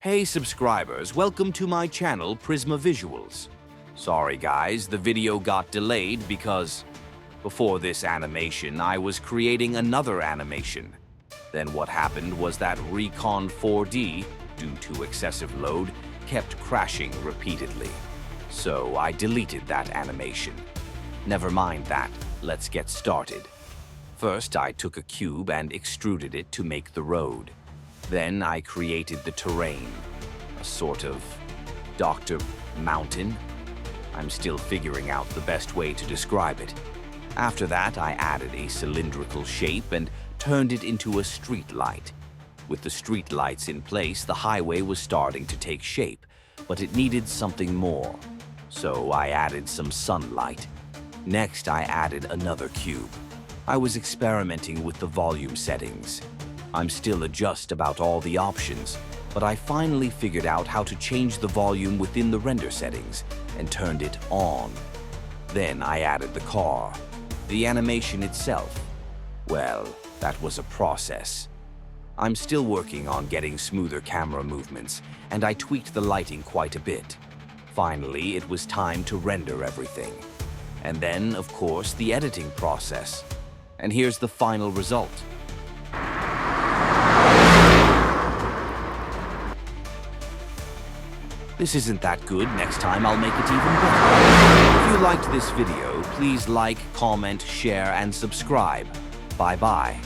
Hey subscribers, welcome to my channel Prisma Visuals. Sorry guys, the video got delayed because before this animation I was creating another animation. Then what happened was that Reconn 4D, due to excessive load, kept crashing repeatedly. So I deleted that animation. Never mind that, let's get started. First I took a cube and extruded it to make the road. Then I created the terrain, a sort of Dr. Mountain. I'm still figuring out the best way to describe it. After that, I added a cylindrical shape and turned it into a street light. With the street lights in place, the highway was starting to take shape, but it needed something more. So I added some sunlight. Next, I added another cube. I was experimenting with the volume settings. I'm still adjust about all the options, but I finally figured out how to change the volume within the render settings and turned it on. Then I added the car. The animation itself, well, that was a process. I'm still working on getting smoother camera movements, and I tweaked the lighting quite a bit. Finally, it was time to render everything. And then, of course, the editing process. And here's the final result. This isn't that good. Next time I'll make it even better. If you liked this video, please like, comment, share, and subscribe. Bye-bye.